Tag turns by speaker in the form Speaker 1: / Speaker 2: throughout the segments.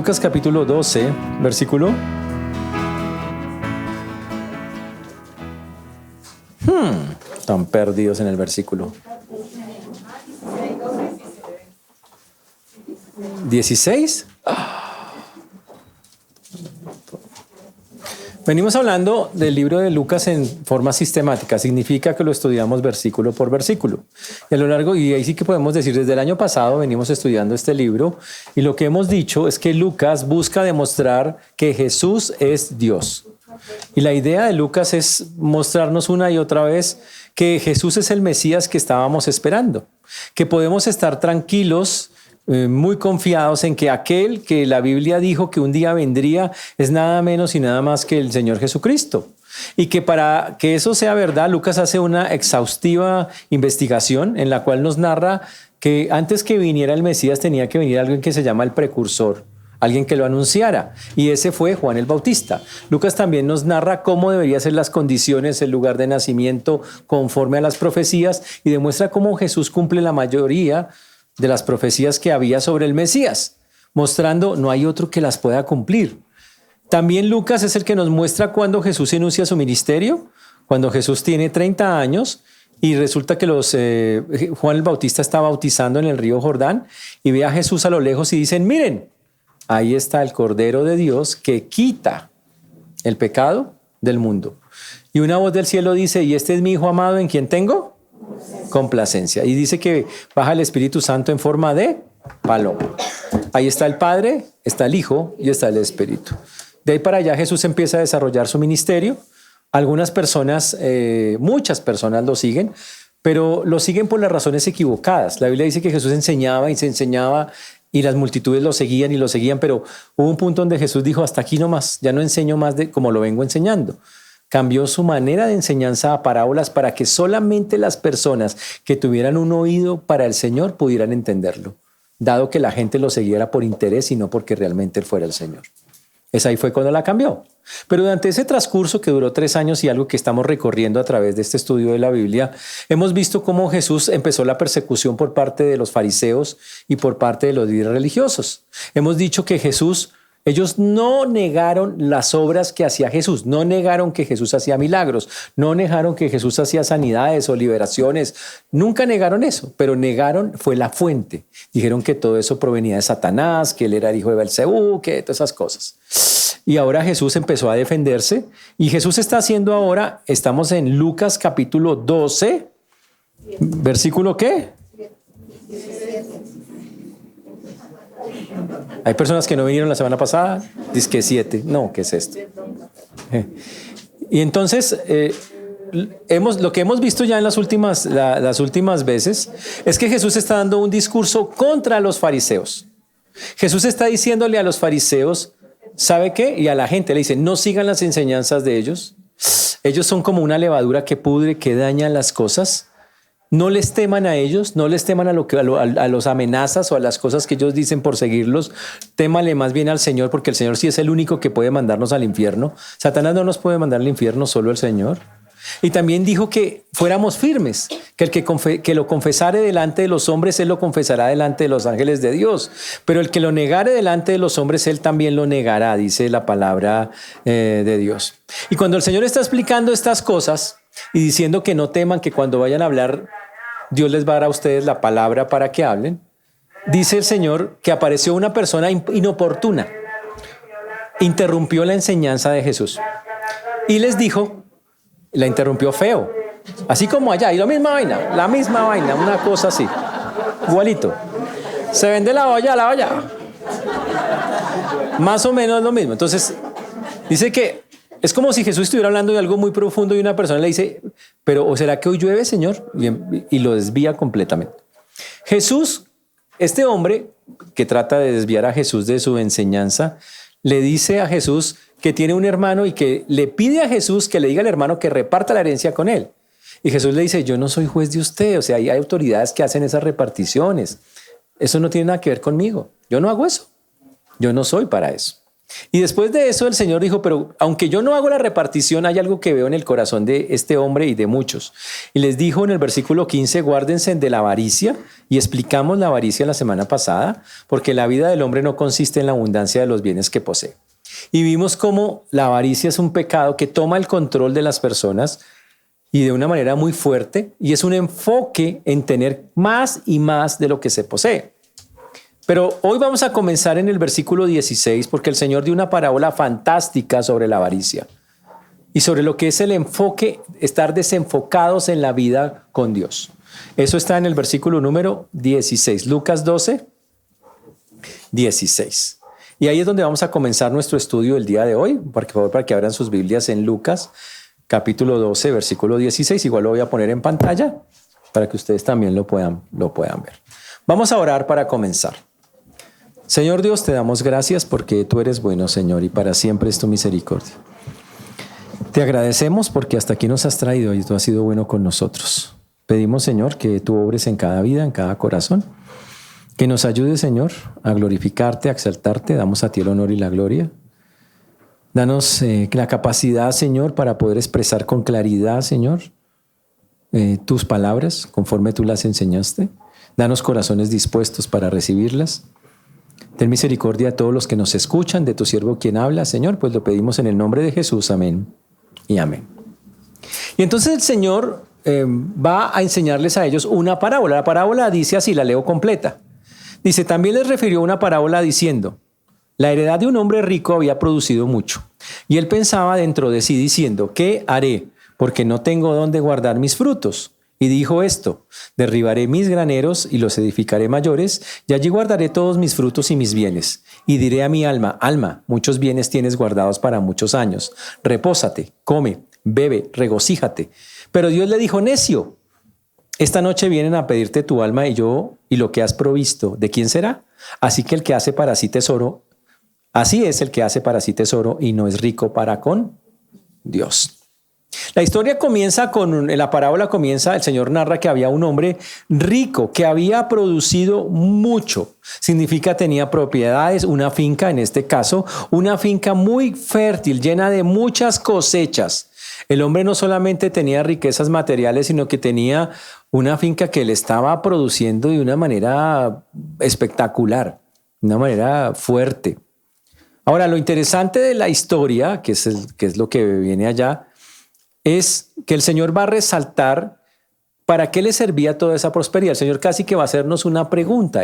Speaker 1: Lucas capítulo 12, versículo. Están perdidos en el versículo. 16. Venimos hablando del libro de Lucas en forma sistemática. Significa que lo estudiamos versículo por versículo. Y a lo largo, y ahí sí que podemos decir, desde el año pasado venimos estudiando este libro y lo que hemos dicho es que Lucas busca demostrar que Jesús es Dios. Y la idea de Lucas es mostrarnos una y otra vez que Jesús es el Mesías que estábamos esperando, que podemos estar tranquilos, muy confiados en que aquel que la Biblia dijo que un día vendría es nada menos y nada más que el Señor Jesucristo. Y que para que eso sea verdad, Lucas hace una exhaustiva investigación en la cual nos narra que antes que viniera el Mesías tenía que venir alguien que se llama el precursor, alguien que lo anunciara, y ese fue Juan el Bautista. Lucas también nos narra cómo deberían ser las condiciones, el lugar de nacimiento conforme a las profecías, y demuestra cómo Jesús cumple la mayoría de las profecías que había sobre el Mesías, mostrando no hay otro que las pueda cumplir. También Lucas es el que nos muestra cuando Jesús inicia su ministerio, cuando Jesús tiene 30 años y resulta que Juan el Bautista está bautizando en el río Jordán y ve a Jesús a lo lejos y dicen, miren, ahí está el Cordero de Dios que quita el pecado del mundo. Y una voz del cielo dice, y este es mi Hijo amado en quien tengo complacencia. Y dice que baja el Espíritu Santo en forma de paloma. Ahí está el Padre, está el Hijo y está el Espíritu. De ahí para allá Jesús empieza a desarrollar su ministerio. Algunas personas, muchas personas lo siguen, pero lo siguen por las razones equivocadas. La Biblia dice que Jesús enseñaba y se enseñaba y las multitudes lo seguían y lo seguían, pero hubo un punto donde Jesús dijo, hasta aquí nomás, ya no enseño más de como lo vengo enseñando. Cambió su manera de enseñanza a parábolas para que solamente las personas que tuvieran un oído para el Señor pudieran entenderlo, dado que la gente lo siguiera por interés y no porque realmente él fuera el Señor. Esa ahí fue cuando la cambió. Pero durante ese transcurso que duró 3 años y algo que estamos recorriendo a través de este estudio de la Biblia, hemos visto cómo Jesús empezó la persecución por parte de los fariseos y por parte de los líderes religiosos. Hemos dicho que ellos no negaron las obras que hacía Jesús, no negaron que Jesús hacía milagros, no negaron que Jesús hacía sanidades o liberaciones, nunca negaron eso, pero negaron fue la fuente. Dijeron que todo eso provenía de Satanás, que él era el hijo de Belcebú, que todas esas cosas. Y ahora Jesús empezó a defenderse y Jesús está haciendo ahora, estamos en Lucas capítulo 12, versículo ¿qué? Hay personas que no vinieron la semana pasada, dice que 7. No, ¿qué es esto? Y entonces, lo que hemos visto ya en las últimas veces es que Jesús está dando un discurso contra los fariseos. Jesús está diciéndole a los fariseos, ¿sabe qué? Y a la gente le dice, no sigan las enseñanzas de ellos. Ellos son como una levadura que pudre, que daña las cosas. No les teman a ellos, no les teman a los amenazas o a las cosas que ellos dicen por seguirlos. Témale más bien al Señor, porque el Señor sí es el único que puede mandarnos al infierno. Satanás no nos puede mandar al infierno, solo el Señor. Y también dijo que fuéramos firmes, que el que lo confesare delante de los hombres, él lo confesará delante de los ángeles de Dios. Pero el que lo negare delante de los hombres, él también lo negará, dice la palabra de Dios. Y cuando el Señor está explicando estas cosas y diciendo que no teman, que cuando vayan a hablar, Dios les va a dar a ustedes la palabra para que hablen, dice el Señor que apareció una persona inoportuna, interrumpió la enseñanza de Jesús y les dijo, la interrumpió feo, así como allá, y la misma vaina, una cosa así, igualito. Se vende la olla, más o menos lo mismo. Entonces, dice que es como si Jesús estuviera hablando de algo muy profundo y una persona le dice, pero ¿o será que hoy llueve, Señor? Y lo desvía completamente. Jesús, este hombre que trata de desviar a Jesús de su enseñanza, le dice a Jesús que tiene un hermano y que le pide a Jesús que le diga al hermano que reparta la herencia con él. Y Jesús le dice, yo no soy juez de usted, o sea, hay autoridades que hacen esas reparticiones. Eso no tiene nada que ver conmigo. Yo no hago eso. Yo no soy para eso. Y después de eso el Señor dijo, pero aunque yo no hago la repartición, hay algo que veo en el corazón de este hombre y de muchos. Y les dijo en el versículo 15, guárdense de la avaricia, y explicamos la avaricia la semana pasada, porque la vida del hombre no consiste en la abundancia de los bienes que posee. Y vimos cómo la avaricia es un pecado que toma el control de las personas y de una manera muy fuerte, y es un enfoque en tener más y más de lo que se posee. Pero hoy vamos a comenzar en el versículo 16 porque el Señor dio una parábola fantástica sobre la avaricia y sobre lo que es el enfoque, estar desenfocados en la vida con Dios. Eso está en el versículo número 16, Lucas 12, 16. Y ahí es donde vamos a comenzar nuestro estudio el día de hoy, por favor, para que abran sus Biblias en Lucas, capítulo 12, versículo 16. Igual lo voy a poner en pantalla para que ustedes también lo puedan ver. Vamos a orar para comenzar. Señor Dios, te damos gracias porque tú eres bueno, Señor, y para siempre es tu misericordia. Te agradecemos porque hasta aquí nos has traído y tú has sido bueno con nosotros. Pedimos, Señor, que tú obres en cada vida, en cada corazón, que nos ayudes, Señor, a glorificarte, a exaltarte. Damos a ti el honor y la gloria. Danos la capacidad, Señor, para poder expresar con claridad, Señor, tus palabras conforme tú las enseñaste. Danos corazones dispuestos para recibirlas. Ten misericordia a todos los que nos escuchan, de tu siervo quien habla, Señor, pues lo pedimos en el nombre de Jesús. Amén y amén. Y entonces el Señor va a enseñarles a ellos una parábola. La parábola dice así, la leo completa. Dice, también les refirió una parábola diciendo, la heredad de un hombre rico había producido mucho. Y él pensaba dentro de sí diciendo, ¿qué haré? Porque no tengo dónde guardar mis frutos. Y dijo esto, derribaré mis graneros y los edificaré mayores, y allí guardaré todos mis frutos y mis bienes. Y diré a mi alma, alma, muchos bienes tienes guardados para muchos años. Repósate, come, bebe, regocíjate. Pero Dios le dijo, necio, esta noche vienen a pedirte tu alma y lo que has provisto, ¿de quién será? Así es el que hace para sí tesoro y no es rico para con Dios. La historia comienza la parábola comienza, el Señor narra que había un hombre rico que había producido mucho. Significa tenía propiedades, una finca en este caso, una finca muy fértil, llena de muchas cosechas. El hombre no solamente tenía riquezas materiales, sino que tenía una finca que le estaba produciendo de una manera espectacular, de una manera fuerte. Ahora, lo interesante de la historia, que es lo que viene allá, es que el Señor va a resaltar para qué le servía toda esa prosperidad. El Señor casi que va a hacernos una pregunta,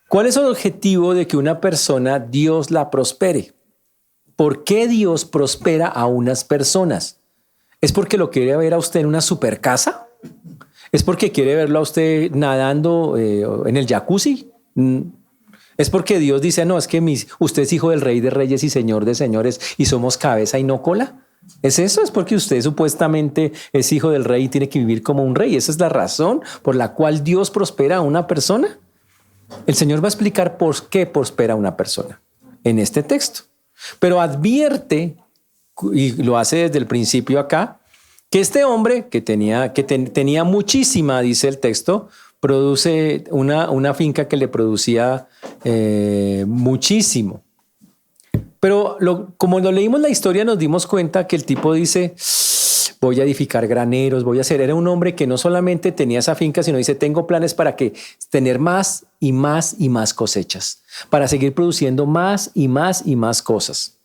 Speaker 1: ¿cuál es el objetivo de que una persona Dios la prospere? ¿Por qué Dios prospera a unas personas? ¿Es porque lo quiere ver a usted en una super casa? ¿Es porque quiere verlo a usted nadando en el jacuzzi? ¿Es porque Dios dice, no, es que usted es hijo del Rey de Reyes y Señor de Señores y somos cabeza y no cola? ¿Es eso? ¿Es porque usted supuestamente es hijo del rey y tiene que vivir como un rey? ¿Esa es la razón por la cual Dios prospera a una persona? El Señor va a explicar por qué prospera una persona en este texto. Pero advierte, y lo hace desde el principio acá, que este hombre que tenía muchísima, dice el texto, produce una finca que le producía muchísimo. Pero como lo leímos la historia nos dimos cuenta que el tipo dice, voy a edificar graneros, era un hombre que no solamente tenía esa finca, sino dice, tengo planes para tener más y más y más cosechas, para seguir produciendo más y más y más cosas.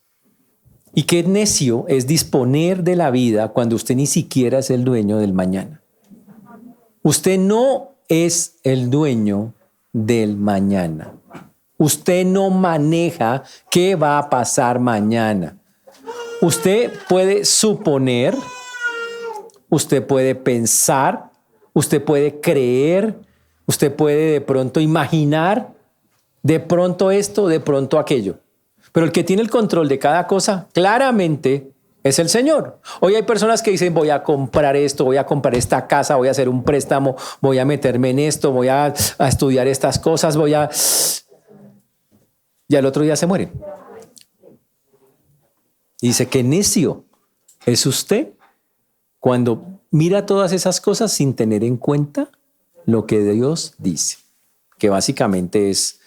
Speaker 1: Y qué necio es disponer de la vida cuando usted ni siquiera es el dueño del mañana. Usted no es el dueño del mañana. Usted no maneja qué va a pasar mañana. Usted puede suponer, usted puede pensar, usted puede creer, usted puede de pronto imaginar, de pronto esto, de pronto aquello. Pero el que tiene el control de cada cosa, claramente, es el Señor. Hoy hay personas que dicen, voy a comprar esto, voy a comprar esta casa, voy a hacer un préstamo, voy a meterme en esto, voy a estudiar estas cosas, y al otro día se mueren. Y dice, qué necio es usted cuando mira todas esas cosas sin tener en cuenta lo que Dios dice, que básicamente es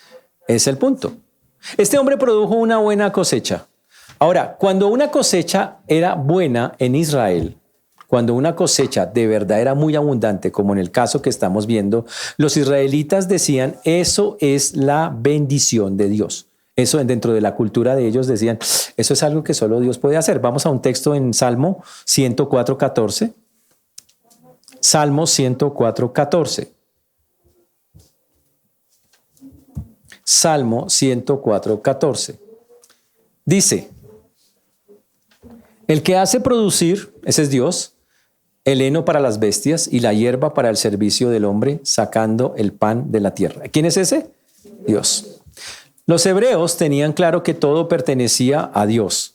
Speaker 1: el punto. Este hombre produjo una buena cosecha. Ahora, cuando una cosecha era buena en Israel, cuando una cosecha de verdad era muy abundante, como en el caso que estamos viendo, los israelitas decían, eso es la bendición de Dios. Eso dentro de la cultura de ellos decían, eso es algo que solo Dios puede hacer. Vamos a un texto en Salmo 104:14. Salmo 104:14. Salmo 104:14. Dice, el que hace producir, ese es Dios, el heno para las bestias y la hierba para el servicio del hombre, sacando el pan de la tierra. ¿Quién es ese? Dios. Los hebreos tenían claro que todo pertenecía a Dios.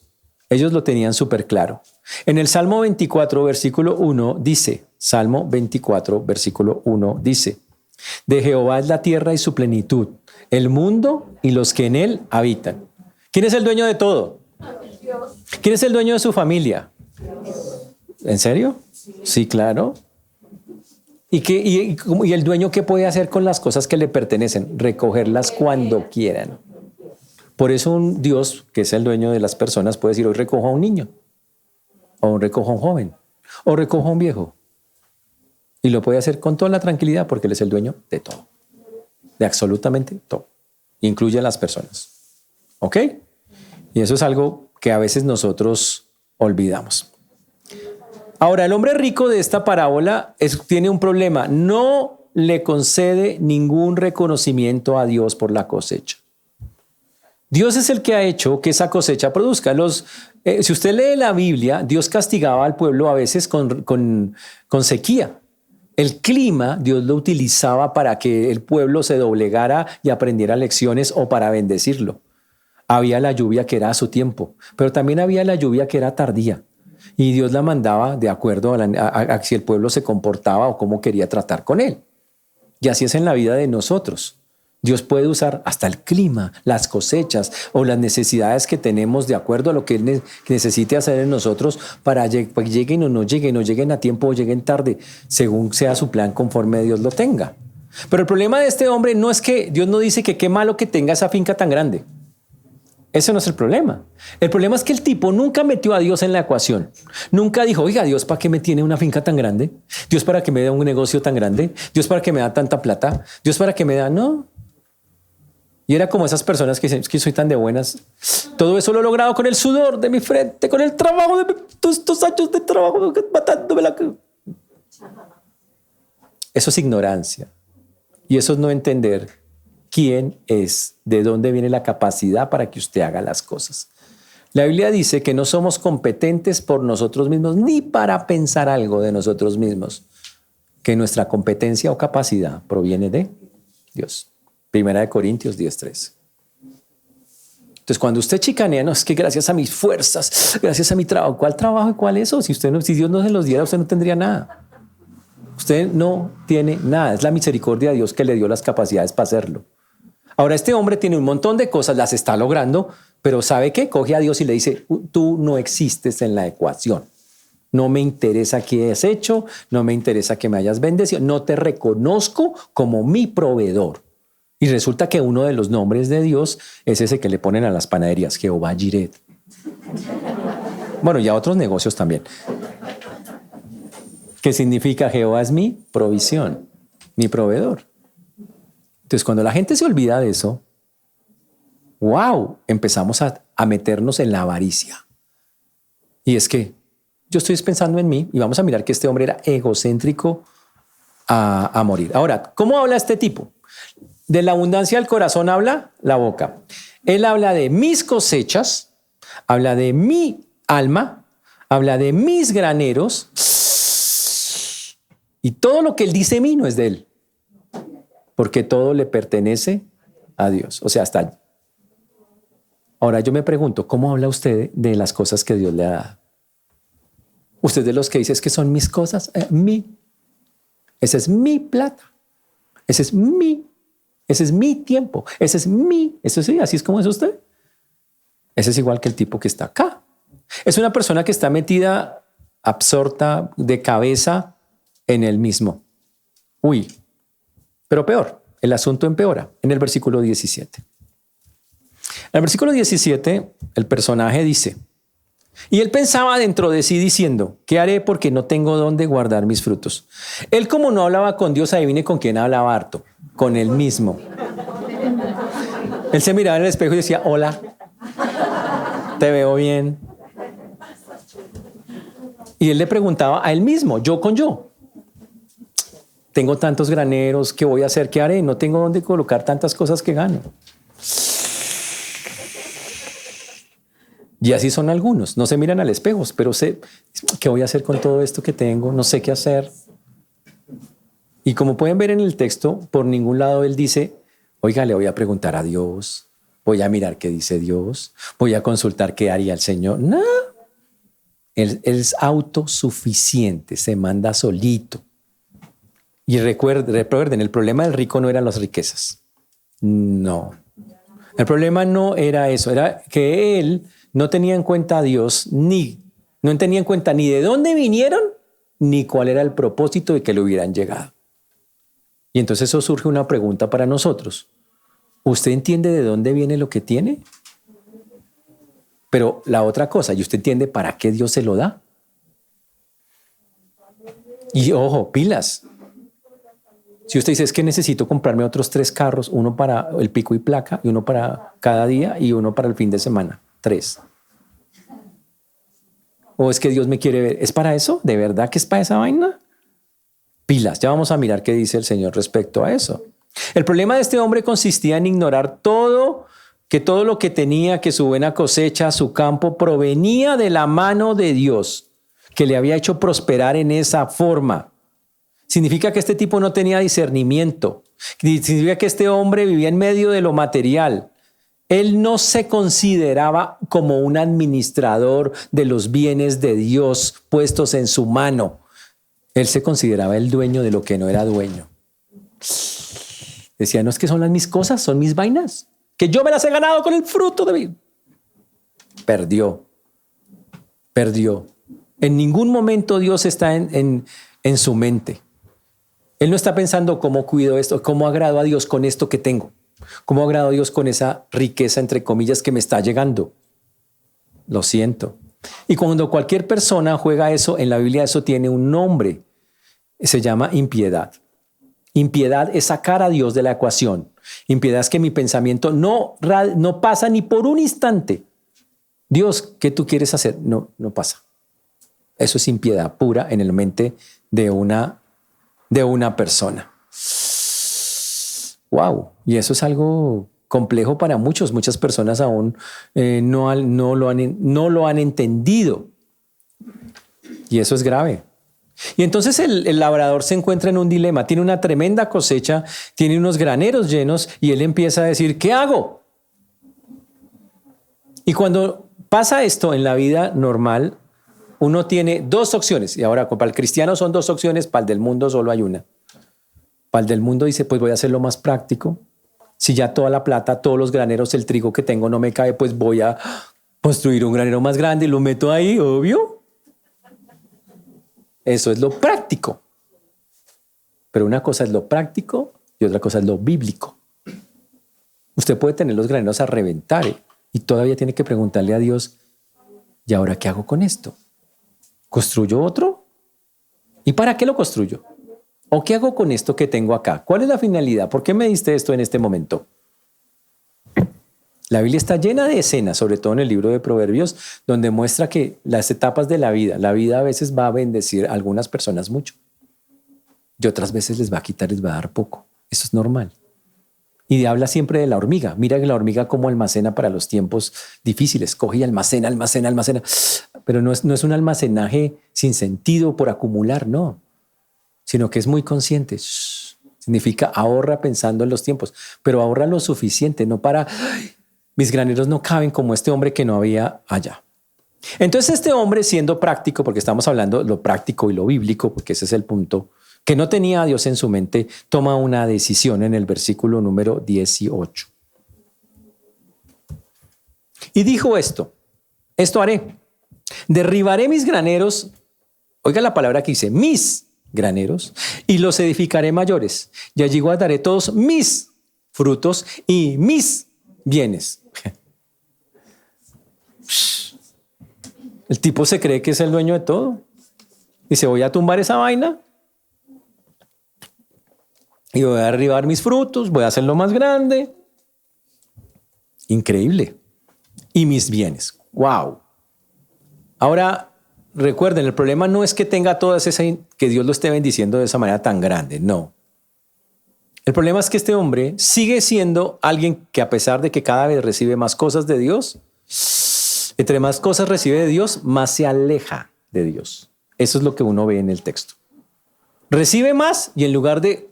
Speaker 1: Ellos lo tenían súper claro. En el Salmo 24, versículo 1 dice, Salmo 24, versículo 1 dice, de Jehová es la tierra y su plenitud, el mundo y los que en él habitan. ¿Quién es el dueño de todo?
Speaker 2: Dios.
Speaker 1: ¿Quién es el dueño de su familia? ¿En serio? Sí, claro. ¿Y el dueño qué puede hacer con las cosas que le pertenecen? Recogerlas cuando quieran. Por eso un Dios, que es el dueño de las personas, puede decir, hoy recojo a un niño, o recojo a un joven, o recojo a un viejo. Y lo puede hacer con toda la tranquilidad porque Él es el dueño de todo. De absolutamente todo. Incluye a las personas. ¿Ok? Y eso es algo que a veces nosotros olvidamos. Ahora, el hombre rico de esta parábola tiene un problema. No le concede ningún reconocimiento a Dios por la cosecha. Dios es el que ha hecho que esa cosecha produzca. Si usted lee la Biblia, Dios castigaba al pueblo a veces con sequía. El clima, Dios lo utilizaba para que el pueblo se doblegara y aprendiera lecciones o para bendecirlo. Había la lluvia que era a su tiempo, pero también había la lluvia que era tardía. Y Dios la mandaba de acuerdo a si el pueblo se comportaba o cómo quería tratar con él. Y así es en la vida de nosotros. Dios puede usar hasta el clima, las cosechas o las necesidades que tenemos de acuerdo a lo que Él necesite hacer en nosotros para que lleguen o no lleguen a tiempo o lleguen tarde, según sea su plan conforme Dios lo tenga. Pero el problema de este hombre no es que Dios no dice que qué malo que tenga esa finca tan grande. Ese no es el problema. El problema es que el tipo nunca metió a Dios en la ecuación. Nunca dijo, oiga, Dios, ¿para qué me tiene una finca tan grande? Dios, ¿para qué me da un negocio tan grande? Dios, ¿para qué me da tanta plata? Dios, ¿para qué me da? No. Y era como esas personas que dicen, es que soy tan de buenas. Todo eso lo he logrado con el sudor de mi frente, con el trabajo de todos estos años de trabajo, matándome la... Eso es ignorancia. Y eso es no entender quién es, de dónde viene la capacidad para que usted haga las cosas. La Biblia dice que no somos competentes por nosotros mismos, ni para pensar algo de nosotros mismos, que nuestra competencia o capacidad proviene de Dios. Primera de Corintios 10:3. Entonces, cuando usted chicanea, no, es que gracias a mis fuerzas, gracias a mi trabajo. ¿Cuál trabajo y cuál eso? Si Dios no se los diera, usted no tendría nada. Usted no tiene nada. Es la misericordia de Dios que le dio las capacidades para hacerlo. Ahora, este hombre tiene un montón de cosas, las está logrando, pero ¿sabe qué? Coge a Dios y le dice, tú no existes en la ecuación. No me interesa qué has hecho, no me interesa que me hayas bendecido, no te reconozco como mi proveedor. Y resulta que uno de los nombres de Dios es ese que le ponen a las panaderías, Jehová Jireh. Bueno, y a otros negocios también. ¿Qué significa Jehová es mi provisión, mi proveedor? Entonces, cuando la gente se olvida de eso, wow, empezamos a meternos en la avaricia. Y es que yo estoy pensando en mí y vamos a mirar que este hombre era egocéntrico a morir. Ahora, ¿cómo habla este tipo? De la abundancia del corazón habla la boca. Él habla de mis cosechas, habla de mi alma, habla de mis graneros y todo lo que él dice de mí no es de él, porque todo le pertenece a Dios. O sea, hasta allí. Ahora yo me pregunto, ¿cómo habla usted de las cosas que Dios le ha dado? Usted de los que dice es que son mis cosas, esa es mi plata, ese es mi tiempo, ese es eso sí, así es como es usted. Ese es igual que el tipo que está acá. Es una persona que está metida, absorta de cabeza en él mismo. Uy, pero peor, el asunto empeora en el versículo 17. En el versículo 17, el personaje dice, y él pensaba dentro de sí diciendo, ¿qué haré porque no tengo dónde guardar mis frutos? Él, como no hablaba con Dios, adivine con quién hablaba harto, con él mismo. Él se miraba en el espejo y decía, hola, te veo bien. Y él le preguntaba a él mismo, yo con yo. Tengo tantos graneros, ¿qué voy a hacer? ¿Qué haré? No tengo dónde colocar tantas cosas que gano. Y así son algunos, no se miran al espejo, pero sé, ¿qué voy a hacer con todo esto que tengo? No sé qué hacer. Y como pueden ver en el texto, por ningún lado él dice, oiga, le voy a preguntar a Dios, voy a mirar qué dice Dios, voy a consultar qué haría el Señor. No, él es autosuficiente, se manda solito. Y recuerden, el problema del rico no eran las riquezas. No. El problema no era eso, era que él no tenía en cuenta a Dios, no tenía en cuenta ni de dónde vinieron, ni cuál era el propósito de que le hubieran llegado. Y entonces eso surge una pregunta para nosotros. ¿Usted entiende de dónde viene lo que tiene? Pero la otra cosa, ¿y usted entiende para qué Dios se lo da? Y ojo, pilas. Si usted dice, es que necesito comprarme otros 3 carros, uno para el pico y placa, y uno para cada día, y uno para el fin de semana. 3. ¿O es que Dios me quiere ver? ¿Es para eso? ¿De verdad que es para esa vaina? Pilas, ya vamos a mirar qué dice el Señor respecto a eso. El problema de este hombre consistía en ignorar todo lo que tenía, que su buena cosecha, su campo, provenía de la mano de Dios, que le había hecho prosperar en esa forma. Significa que este tipo no tenía discernimiento. Significa que este hombre vivía en medio de lo material. Él no se consideraba como un administrador de los bienes de Dios puestos en su mano. Él se consideraba el dueño de lo que no era dueño. Decía, no es que son mis cosas, son mis vainas, que yo me las he ganado con el fruto de mi... Perdió. En ningún momento Dios está en su mente. Él no está pensando cómo cuido esto, cómo agrado a Dios con esto que tengo. ¿Cómo agrado a Dios con esa riqueza, entre comillas, que me está llegando? Lo siento. Y cuando cualquier persona juega eso, en la Biblia eso tiene un nombre. Se llama impiedad. Impiedad es sacar a Dios de la ecuación. Impiedad es que mi pensamiento no pasa ni por un instante. Dios, ¿qué tú quieres hacer? No pasa. Eso es impiedad pura en la mente de una persona. Wow, y eso es algo complejo para muchas personas aún no lo han entendido. Y eso es grave. Y entonces el labrador se encuentra en un dilema, tiene una tremenda cosecha, tiene unos graneros llenos y él empieza a decir, ¿qué hago? Y cuando pasa esto en la vida normal, uno tiene 2 opciones. Y ahora para el cristiano son 2 opciones, para el del mundo solo hay una. Para el del mundo dice, pues voy a hacer lo más práctico. Si ya toda la plata, todos los graneros, el trigo que tengo no me cae, pues voy a construir un granero más grande y lo meto ahí, obvio. Eso es lo práctico. Pero una cosa es lo práctico y otra cosa es lo bíblico. Usted puede tener los graneros a reventar y todavía tiene que preguntarle a Dios, ¿y ahora qué hago con esto? ¿Construyo otro? ¿Y para qué lo construyo? ¿O qué hago con esto que tengo acá? ¿Cuál es la finalidad? ¿Por qué me diste esto en este momento? La Biblia está llena de escenas, sobre todo en el libro de Proverbios, donde muestra que las etapas de la vida a veces va a bendecir a algunas personas mucho y otras veces les va a quitar, les va a dar poco. Eso es normal. Y habla siempre de la hormiga. Mira que la hormiga cómo almacena para los tiempos difíciles. Coge y almacena. Pero no es un almacenaje sin sentido por acumular, no. Sino que es muy consciente. Significa ahorra pensando en los tiempos, pero ahorra lo suficiente, no para... Mis graneros no caben como este hombre que no había allá. Entonces este hombre, siendo práctico, porque estamos hablando de lo práctico y lo bíblico, porque ese es el punto, que no tenía a Dios en su mente, toma una decisión en el versículo número 18. Y dijo esto haré, derribaré mis graneros, oiga la palabra que dice, mis graneros, y los edificaré mayores, y allí guardaré todos mis frutos y mis bienes. El tipo se cree que es el dueño de todo. Dice, voy a tumbar esa vaina y voy a derribar mis frutos, voy a hacerlo más grande. Increíble. Y mis bienes. ¡Wow! Ahora, recuerden, el problema no es que tenga todas esas, que Dios lo esté bendiciendo de esa manera tan grande, no. El problema es que este hombre sigue siendo alguien que, a pesar de que cada vez recibe más cosas de Dios, entre más cosas recibe de Dios, más se aleja de Dios. Eso es lo que uno ve en el texto. Recibe más y en lugar de,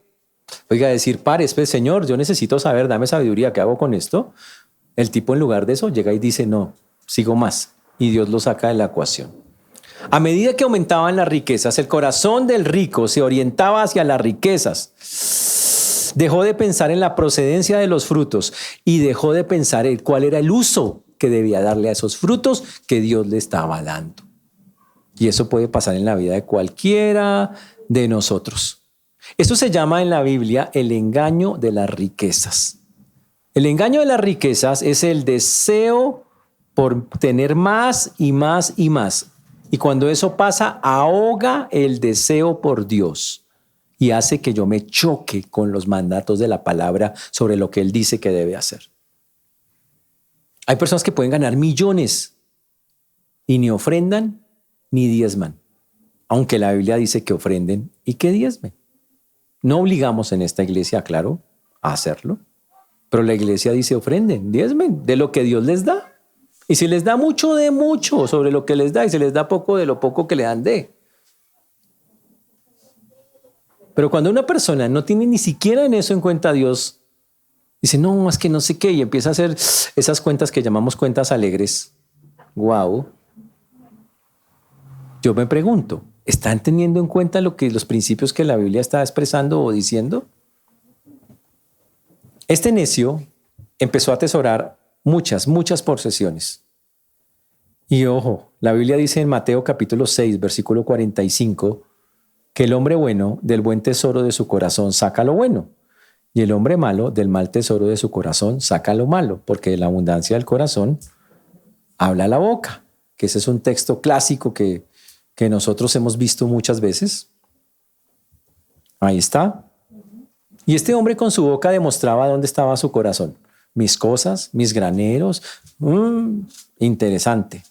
Speaker 1: decir, pare, pues, Señor, yo necesito saber, dame sabiduría, ¿qué hago con esto? El tipo, en lugar de eso, llega y dice, no, sigo más. Y Dios lo saca de la ecuación. A medida que aumentaban las riquezas, el corazón del rico se orientaba hacia las riquezas. Dejó de pensar en la procedencia de los frutos y dejó de pensar en cuál era el uso que debía darle a esos frutos que Dios le estaba dando. Y eso puede pasar en la vida de cualquiera de nosotros. Esto se llama en la Biblia el engaño de las riquezas. El engaño de las riquezas es el deseo por tener más y más y más. Y cuando eso pasa, ahoga el deseo por Dios y hace que yo me choque con los mandatos de la palabra sobre lo que Él dice que debe hacer. Hay personas que pueden ganar millones y ni ofrendan ni diezman, aunque la Biblia dice que ofrenden y que diezmen. No obligamos en esta iglesia, claro, a hacerlo, pero la iglesia dice ofrenden, diezmen de lo que Dios les da. Y si les da mucho, de mucho sobre lo que les da, y si les da poco, de lo poco que le dan de. Pero cuando una persona no tiene ni siquiera en eso en cuenta a Dios, dice, no, es que no sé qué, y empieza a hacer esas cuentas que llamamos cuentas alegres. Wow. Yo me pregunto, ¿están teniendo en cuenta los principios que la Biblia está expresando o diciendo? Este necio empezó a atesorar muchas posesiones. Y ojo, la Biblia dice en Mateo capítulo 6, versículo 45, que el hombre bueno del buen tesoro de su corazón saca lo bueno, y el hombre malo del mal tesoro de su corazón saca lo malo, porque de la abundancia del corazón habla la boca, que ese es un texto clásico que nosotros hemos visto muchas veces. Ahí está. Y este hombre con su boca demostraba dónde estaba su corazón. Mis cosas, mis graneros. Interesante.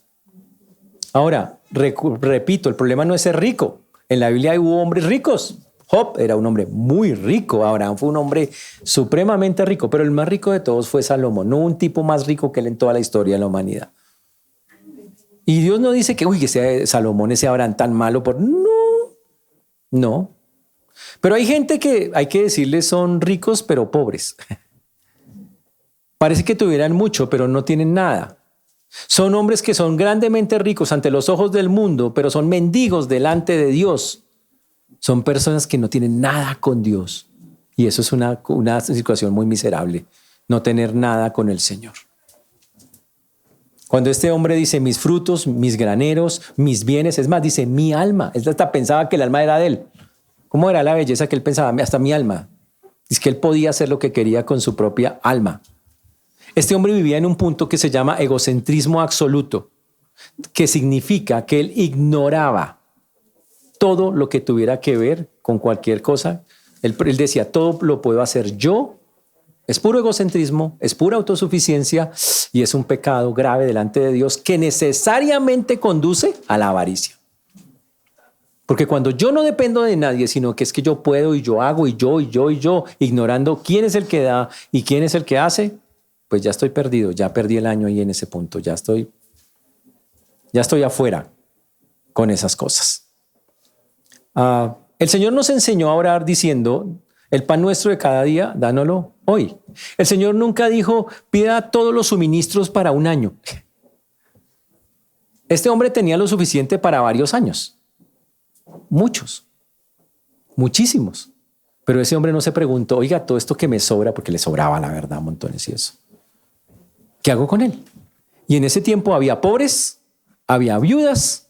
Speaker 1: Ahora, repito, el problema no es ser rico. En la Biblia hubo hombres ricos. Job era un hombre muy rico. Abraham fue un hombre supremamente rico, pero el más rico de todos fue Salomón. No un tipo más rico que él en toda la historia de la humanidad. Y Dios no dice que, que sea Salomón, ese Abraham tan malo. No. Pero hay gente que, hay que decirles, son ricos pero pobres. Parece que tuvieran mucho, pero no tienen nada. Son hombres que son grandemente ricos ante los ojos del mundo, pero son mendigos delante de Dios. Son personas que no tienen nada con Dios. Y eso es una situación muy miserable, no tener nada con el Señor. Cuando este hombre dice mis frutos, mis graneros, mis bienes, es más, dice mi alma. Él hasta pensaba que el alma era de él. ¿Cómo era la belleza que él pensaba? Hasta mi alma. Es que él podía hacer lo que quería con su propia alma. Este hombre vivía en un punto que se llama egocentrismo absoluto, que significa que él ignoraba todo lo que tuviera que ver con cualquier cosa. Él decía, todo lo puedo hacer yo. Es puro egocentrismo, es pura autosuficiencia y es un pecado grave delante de Dios que necesariamente conduce a la avaricia. Porque cuando yo no dependo de nadie, sino que es que yo puedo y yo hago y yo, ignorando quién es el que da y quién es el que hace, pues ya estoy perdido, ya perdí el año ahí en ese punto, ya estoy afuera con esas cosas. El Señor nos enseñó a orar diciendo, el pan nuestro de cada día, dánoslo hoy. El Señor nunca dijo, pida todos los suministros para un año. Este hombre tenía lo suficiente para varios años. Muchos, muchísimos. Pero ese hombre no se preguntó, oiga, todo esto que me sobra, porque le sobraba la verdad montones y eso. ¿Qué hago con él? Y en ese tiempo había pobres, había viudas,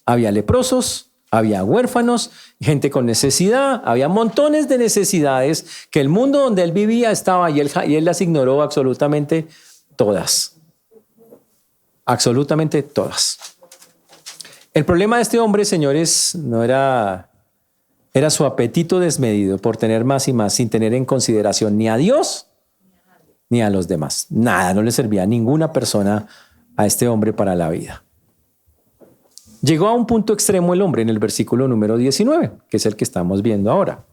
Speaker 1: había leprosos, había huérfanos, gente con necesidad, había montones de necesidades que el mundo donde él vivía estaba y él las ignoró absolutamente todas. Absolutamente todas. El problema de este hombre, señores, no era su apetito desmedido por tener más y más sin tener en consideración ni a Dios ni a los demás. Nada, no le servía a ninguna persona a este hombre para la vida. Llegó a un punto extremo el hombre en el versículo número 19, que es el que estamos viendo ahora.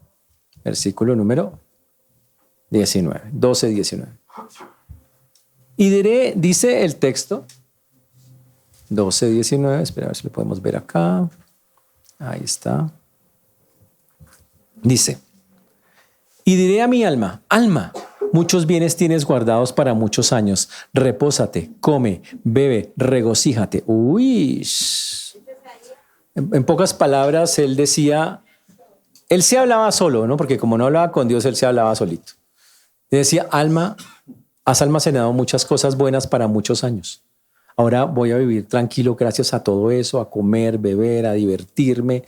Speaker 1: Versículo número 19, 12, 19. Y diré, dice el texto, 12, 19, espera a ver si lo podemos ver acá. Ahí está. Dice, y diré a mi alma, alma, muchos bienes tienes guardados para muchos años. Repósate, come, bebe, regocíjate. Uy. En pocas palabras, él decía, él se hablaba solo, ¿no? Porque como no hablaba con Dios, él se hablaba solito. Y decía, alma, has almacenado muchas cosas buenas para muchos años. Ahora voy a vivir tranquilo gracias a todo eso, a comer, beber, a divertirme.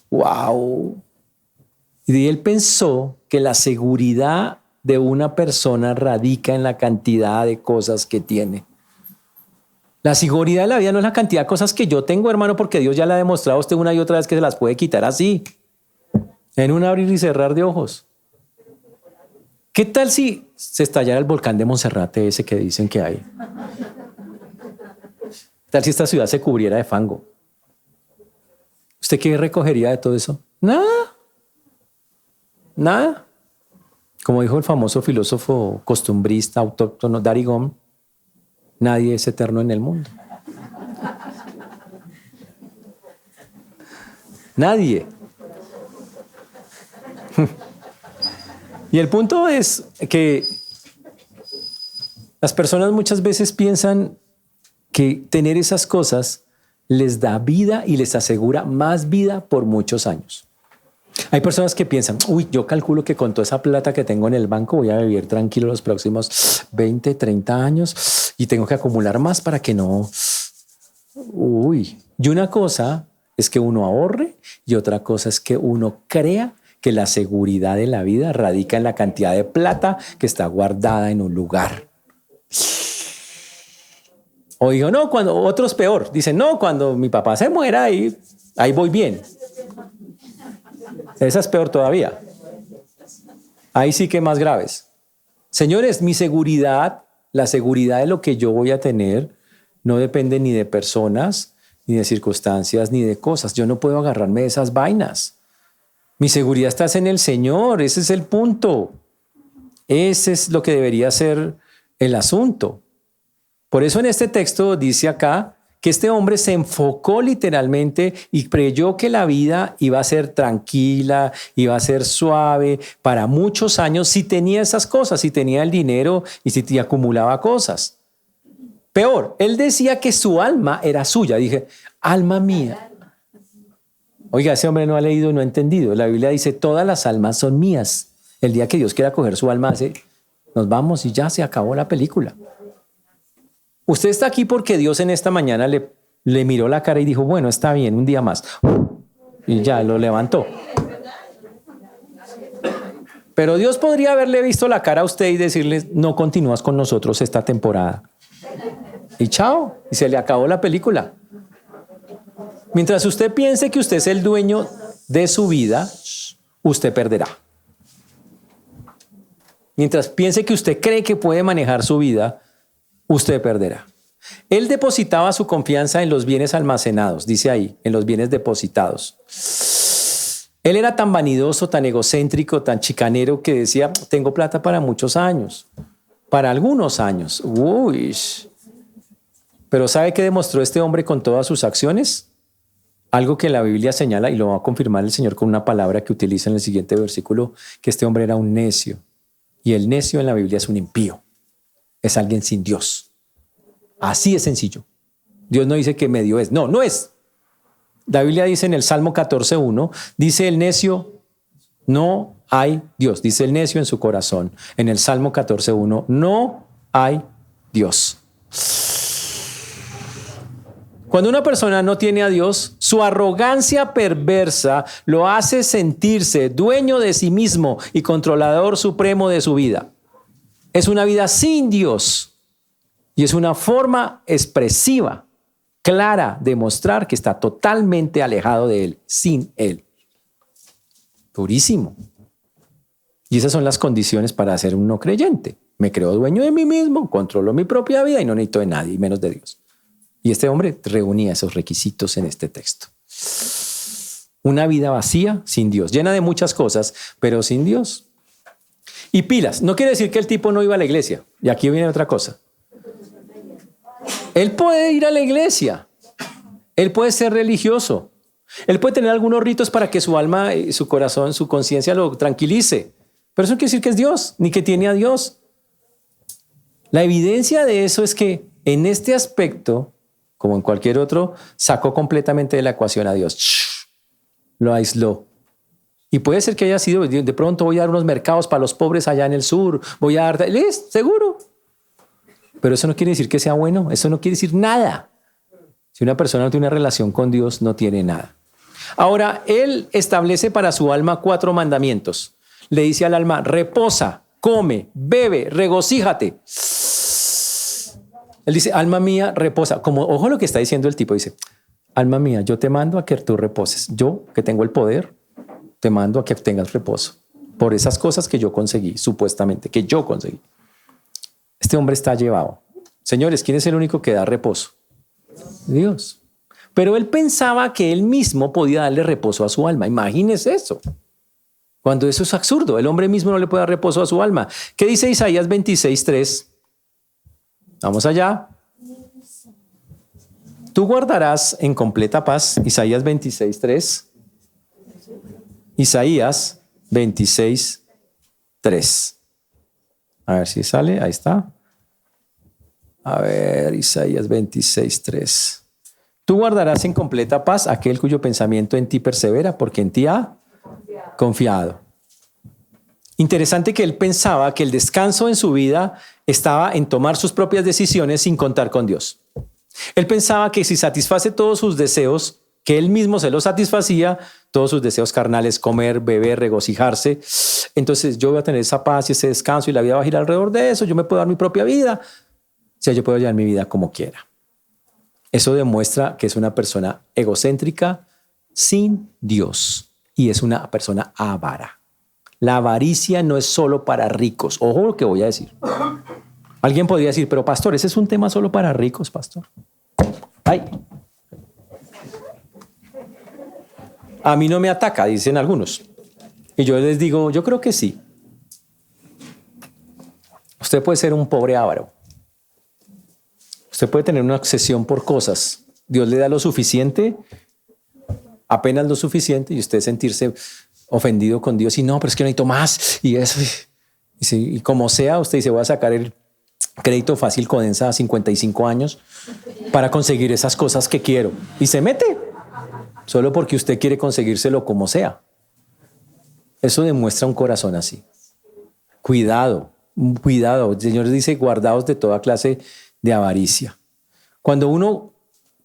Speaker 1: ¡Wow! Y él pensó que la seguridad de una persona radica en la cantidad de cosas que tiene. La seguridad de la vida no es la cantidad de cosas que yo tengo, hermano, porque Dios ya le ha demostrado a usted una y otra vez que se las puede quitar así, en un abrir y cerrar de ojos. ¿Qué tal si se estallara el volcán de Monserrate ese que dicen que hay? ¿Qué tal si esta ciudad se cubriera de fango? ¿Usted qué recogería de todo eso? Nada. Nada. Como dijo el famoso filósofo costumbrista autóctono Darigón, nadie es eterno en el mundo. Nadie. Y el punto es que las personas muchas veces piensan que tener esas cosas les da vida y les asegura más vida por muchos años. Hay personas que piensan, uy, yo calculo que con toda esa plata que tengo en el banco voy a vivir tranquilo los próximos 20, 30 años y tengo que acumular más para que no... Uy, y una cosa es que uno ahorre y otra cosa es que uno crea que la seguridad de la vida radica en la cantidad de plata que está guardada en un lugar. O digo, no, cuando otros peor. Dicen, no, cuando mi papá se muera, ahí voy bien. Esa es peor todavía. Ahí sí que más graves. Señores, mi seguridad, la seguridad de lo que yo voy a tener, no depende ni de personas, ni de circunstancias, ni de cosas. Yo no puedo agarrarme de esas vainas. Mi seguridad está en el Señor, ese es el punto. Ese es lo que debería ser el asunto. Por eso en este texto dice acá que este hombre se enfocó literalmente y creyó que la vida iba a ser tranquila, iba a ser suave para muchos años si tenía esas cosas, si tenía el dinero y si acumulaba cosas. Peor, él decía que su alma era suya. Dije, alma mía. Oiga, ese hombre no ha leído, no ha entendido. La Biblia dice, todas las almas son mías. El día que Dios quiera coger su alma, nos vamos y ya se acabó la película. Usted está aquí porque Dios en esta mañana le miró la cara y dijo, bueno, está bien, un día más. Y ya lo levantó. Pero Dios podría haberle visto la cara a usted y decirle, no continúas con nosotros esta temporada. Y chao, y se le acabó la película. Mientras usted piense que usted es el dueño de su vida, usted perderá. Mientras piense que usted cree que puede manejar su vida, usted perderá. Él depositaba su confianza en los bienes almacenados, dice ahí, en los bienes depositados. Él era tan vanidoso, tan egocéntrico, tan chicanero que decía, tengo plata para muchos años, para algunos años. Uy. Pero ¿sabe qué demostró este hombre con todas sus acciones? Algo que la Biblia señala, y lo va a confirmar el Señor con una palabra que utiliza en el siguiente versículo, que este hombre era un necio. Y el necio en la Biblia es un impío. Es alguien sin Dios. Así es sencillo. Dios no dice que medio es. No, no es. La Biblia dice en el Salmo 14:1, dice el necio, no hay Dios. Dice el necio en su corazón. En el Salmo 14:1, no hay Dios. Cuando una persona no tiene a Dios, su arrogancia perversa lo hace sentirse dueño de sí mismo y controlador supremo de su vida. Es una vida sin Dios y es una forma expresiva clara de mostrar que está totalmente alejado de Él, sin Él. Durísimo. Y esas son las condiciones para ser un no creyente. Me creo dueño de mí mismo, controlo mi propia vida y no necesito de nadie, y menos de Dios. Y este hombre reunía esos requisitos en este texto. Una vida vacía sin Dios, llena de muchas cosas, pero sin Dios. Y pilas, no quiere decir que el tipo no iba a la iglesia. Y aquí viene otra cosa. Él puede ir a la iglesia. Él puede ser religioso. Él puede tener algunos ritos para que su alma, su corazón, su conciencia lo tranquilice. Pero eso no quiere decir que es Dios, ni que tiene a Dios. La evidencia de eso es que en este aspecto, como en cualquier otro, sacó completamente de la ecuación a Dios. Lo aisló. Y puede ser que haya sido, de pronto voy a dar unos mercados para los pobres allá en el sur, voy a dar, seguro. Pero eso no quiere decir que sea bueno, eso no quiere decir nada. Si una persona no tiene una relación con Dios, no tiene nada. Ahora, Él establece para su alma 4 mandamientos. Le dice al alma, reposa, come, bebe, regocíjate. Él dice, alma mía, reposa. Como, ojo lo que está diciendo el tipo, dice, alma mía, yo te mando a que tú reposes. Yo, que tengo el poder, te mando a que tengas reposo. Por esas cosas que yo conseguí, supuestamente, que yo conseguí. Este hombre está llevado. Señores, ¿quién es el único que da reposo? Dios. Pero él pensaba que él mismo podía darle reposo a su alma. Imagínese eso. Cuando eso es absurdo, el hombre mismo no le puede dar reposo a su alma. ¿Qué dice Isaías 26:3? Vamos allá. Tú guardarás en completa paz. Isaías 26:3. Isaías 26:3. A ver si sale. Ahí está. A ver, Isaías 26:3. Tú guardarás en completa paz aquel cuyo pensamiento en ti persevera, porque en ti ha confiado. Interesante que él pensaba que el descanso en su vida estaba en tomar sus propias decisiones sin contar con Dios. Él pensaba que si satisface todos sus deseos, que él mismo se los satisfacía, todos sus deseos carnales, comer, beber, regocijarse, entonces yo voy a tener esa paz y ese descanso y la vida va a girar alrededor de eso, yo me puedo dar mi propia vida, o sea, yo puedo llevar mi vida como quiera. Eso demuestra que es una persona egocéntrica sin Dios y es una persona avara. La avaricia no es solo para ricos. Ojo lo que voy a decir. Alguien podría decir, pero pastor, ese es un tema solo para ricos, pastor. Ay. A mí no me ataca, dicen algunos. Y yo les digo, yo creo que sí. Usted puede ser un pobre avaro. Usted puede tener una obsesión por cosas. Dios le da lo suficiente, apenas lo suficiente, y usted sentirse ofendido con Dios y no, pero es que no necesito más. Y eso. Y como sea, usted dice, voy a sacar el crédito fácil Codensa a 55 años para conseguir esas cosas que quiero. Y se mete, solo porque usted quiere conseguírselo como sea. Eso demuestra un corazón así. Cuidado, cuidado. El Señor dice, guardaos de toda clase de avaricia. Cuando uno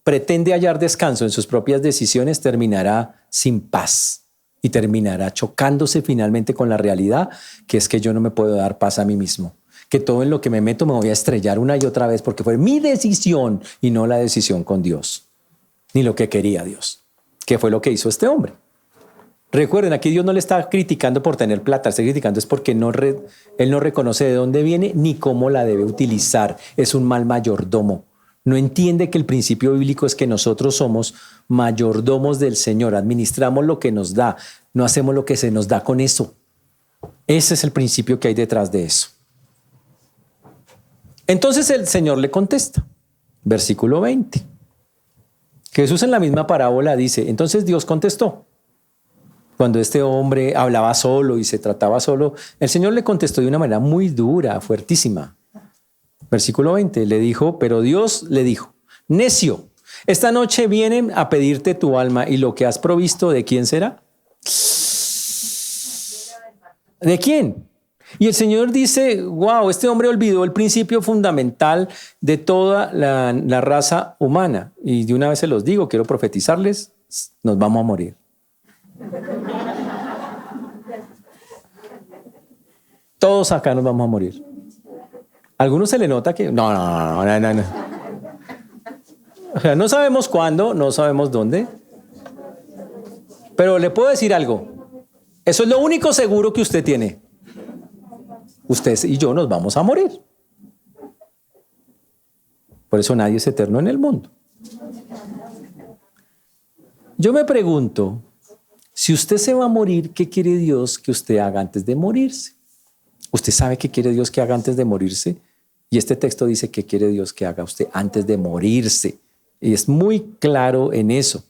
Speaker 1: pretende hallar descanso en sus propias decisiones, terminará sin paz y terminará chocándose finalmente con la realidad, que es que yo no me puedo dar paz a mí mismo, que todo en lo que me meto me voy a estrellar una y otra vez porque fue mi decisión y no la decisión con Dios, ni lo que quería Dios, que fue lo que hizo este hombre. Recuerden, aquí Dios no le está criticando por tener plata, está criticando es porque él no reconoce de dónde viene ni cómo la debe utilizar. Es un mal mayordomo. No entiende que el principio bíblico es que nosotros somos mayordomos del Señor, administramos lo que nos da, no hacemos lo que se nos da con eso. Ese es el principio que hay detrás de eso. Entonces el Señor le contesta, versículo 20. Jesús en la misma parábola dice, entonces Dios contestó. Cuando este hombre hablaba solo y se trataba solo, el Señor le contestó de una manera muy dura, fuertísima. Versículo 20, le dijo, pero Dios le dijo, necio, esta noche vienen a pedirte tu alma y lo que has provisto, ¿de quién será? ¿De quién? Y el Señor dice, wow, este hombre olvidó el principio fundamental de toda la raza humana. Y de una vez se los digo, quiero profetizarles, nos vamos a morir. Todos acá nos vamos a morir. A algunos se le nota que no. sea, no sabemos cuándo, no sabemos dónde. Pero le puedo decir algo. Eso es lo único seguro que usted tiene. Usted y yo nos vamos a morir. Por eso nadie es eterno en el mundo. Yo me pregunto, si usted se va a morir, ¿qué quiere Dios que usted haga antes de morirse? ¿Usted sabe qué quiere Dios que haga antes de morirse? Y este texto dice que quiere Dios que haga usted antes de morirse. Y es muy claro en eso.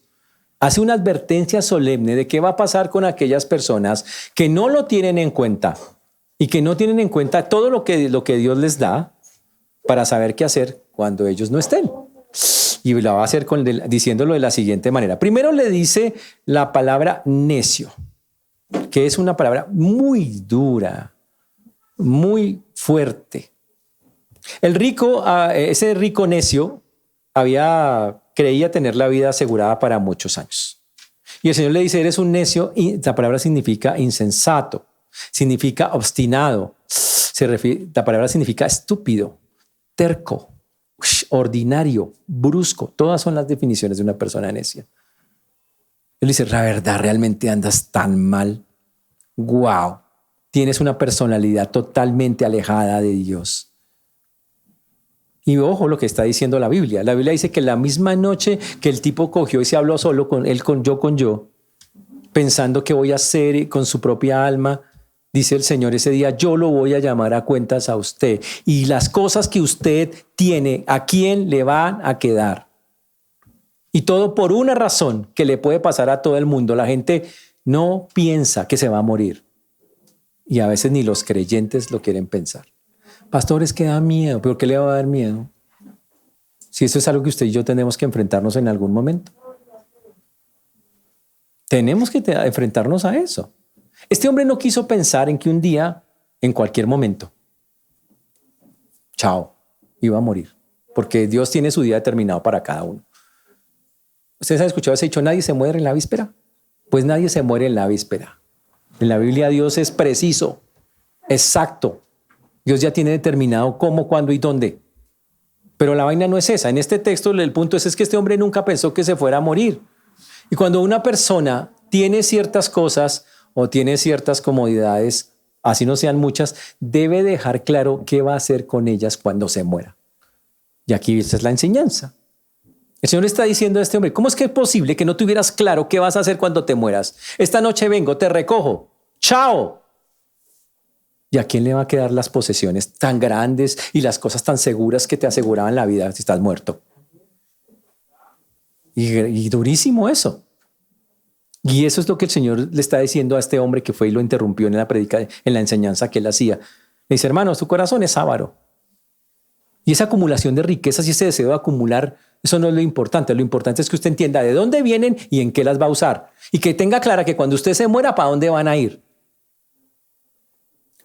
Speaker 1: Hace una advertencia solemne de qué va a pasar con aquellas personas que no lo tienen en cuenta y que no tienen en cuenta todo lo que Dios les da para saber qué hacer cuando ellos no estén. Y lo va a hacer diciéndolo de la siguiente manera. Primero le dice la palabra necio, que es una palabra muy dura, muy fuerte. El rico, ese rico necio, creía tener la vida asegurada para muchos años. Y el Señor le dice, eres un necio, y la palabra significa insensato, significa obstinado, la palabra significa estúpido, terco, ordinario, brusco. Todas son las definiciones de una persona necia. Él dice, la verdad, realmente andas tan mal. Wow, tienes una personalidad totalmente alejada de Dios. Y ojo lo que está diciendo la Biblia. La Biblia dice que la misma noche que el tipo cogió y se habló solo con él, con yo, pensando qué voy a hacer con su propia alma, dice el Señor ese día, yo lo voy a llamar a cuentas a usted. Y las cosas que usted tiene, ¿a quién le van a quedar? Y todo por una razón que le puede pasar a todo el mundo. La gente no piensa que se va a morir. Y a veces ni los creyentes lo quieren pensar. Pastores, que da miedo. ¿Pero qué le va a dar miedo? Si eso es algo que usted y yo tenemos que enfrentarnos en algún momento. Tenemos que enfrentarnos a eso. Este hombre no quiso pensar en que un día, en cualquier momento, chao, iba a morir. Porque Dios tiene su día determinado para cada uno. ¿Ustedes han escuchado ese dicho, nadie se muere en la víspera? Pues nadie se muere en la víspera. En la Biblia Dios es preciso, exacto. Dios ya tiene determinado cómo, cuándo y dónde. Pero la vaina no es esa. En este texto el punto es que este hombre nunca pensó que se fuera a morir. Y cuando una persona tiene ciertas cosas o tiene ciertas comodidades, así no sean muchas, debe dejar claro qué va a hacer con ellas cuando se muera. Y aquí esta es la enseñanza. El Señor está diciendo a este hombre, ¿cómo es que es posible que no tuvieras claro qué vas a hacer cuando te mueras? Esta noche vengo, te recojo. ¡Chao! ¿Y a quién le va a quedar las posesiones tan grandes y las cosas tan seguras que te aseguraban la vida si estás muerto? Y durísimo eso. Y eso es lo que el Señor le está diciendo a este hombre que fue y lo interrumpió en la predica, en la enseñanza que él hacía. Le dice, hermano, tu corazón es avaro. Y esa acumulación de riquezas y ese deseo de acumular, eso no es lo importante. Lo importante es que usted entienda de dónde vienen y en qué las va a usar. Y que tenga clara que cuando usted se muera, ¿para dónde van a ir?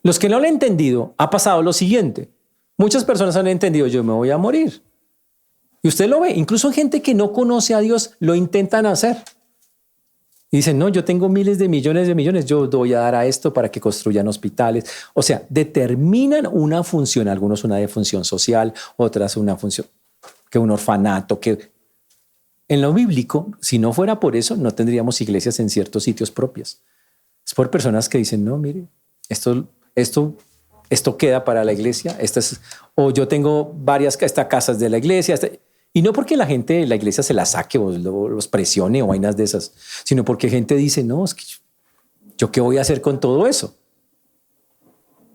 Speaker 1: Los que no lo han entendido, ha pasado lo siguiente. Muchas personas han entendido, yo me voy a morir. Y usted lo ve, incluso gente que no conoce a Dios lo intentan hacer. Y dicen, no, yo tengo miles de millones, yo voy a dar a esto para que construyan hospitales. O sea, determinan una función, algunos una de función social, otras una función que un orfanato, que en lo bíblico, si no fuera por eso, no tendríamos iglesias en ciertos sitios propias. Es por personas que dicen, no, mire, esto queda para la iglesia, o yo tengo varias casas de la iglesia, y no porque la gente de la iglesia se la saque o los presione o vainas de esas, sino porque gente dice, no, es que yo qué voy a hacer con todo eso.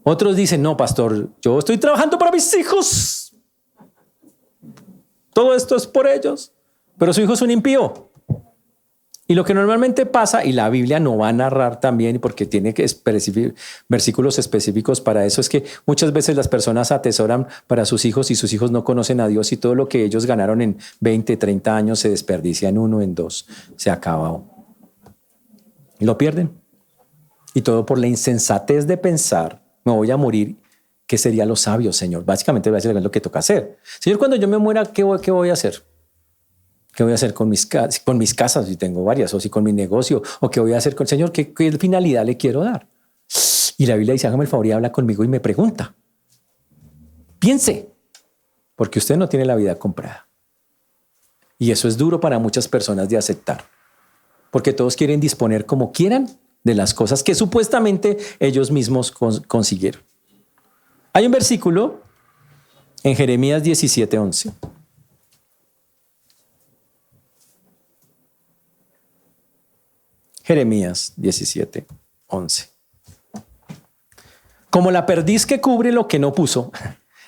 Speaker 1: Otros dicen, no, pastor, yo estoy trabajando para mis hijos. Todo esto es por ellos, pero su hijo es un impío. Y lo que normalmente pasa, y la Biblia no va a narrar también, porque tiene que versículos específicos para eso, es que muchas veces las personas atesoran para sus hijos y sus hijos no conocen a Dios y todo lo que ellos ganaron en 20, 30 años se desperdicia en 1, en 2, se acaba. Y lo pierden. Y todo por la insensatez de pensar, me voy a morir, ¿qué sería lo sabio, Señor? Básicamente va a ser lo que toca hacer. Señor, cuando yo me muera, ¿qué voy a hacer? ¿Qué voy a hacer con mis casas, si tengo varias, o si con mi negocio? ¿O qué voy a hacer con el Señor? ¿Qué finalidad le quiero dar? Y la Biblia dice, hágame el favor y habla conmigo y me pregunta. Piense, porque usted no tiene la vida comprada. Y eso es duro para muchas personas de aceptar, porque todos quieren disponer como quieran de las cosas que supuestamente ellos mismos consiguieron. Hay un versículo en Jeremías 17:11. Jeremías 17:11. Como la perdiz que cubre lo que no puso,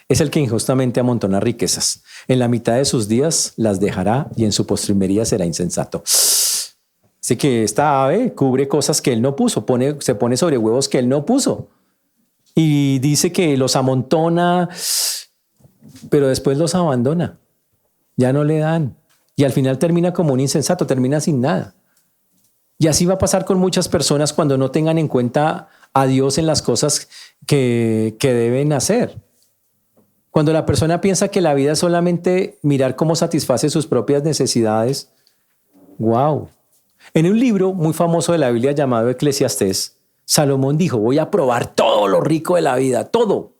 Speaker 1: es el que injustamente amontona riquezas. En la mitad de sus días las dejará y en su postrimería será insensato. Así que esta ave cubre cosas que él no puso, se pone sobre huevos que él no puso. Y dice que los amontona, pero después los abandona. Ya no le dan. Y al final termina como un insensato, termina sin nada. Y así va a pasar con muchas personas cuando no tengan en cuenta a Dios en las cosas que deben hacer. Cuando la persona piensa que la vida es solamente mirar cómo satisface sus propias necesidades, wow. En un libro muy famoso de la Biblia llamado Eclesiastés, Salomón dijo, voy a probar todo lo rico de la vida, todo.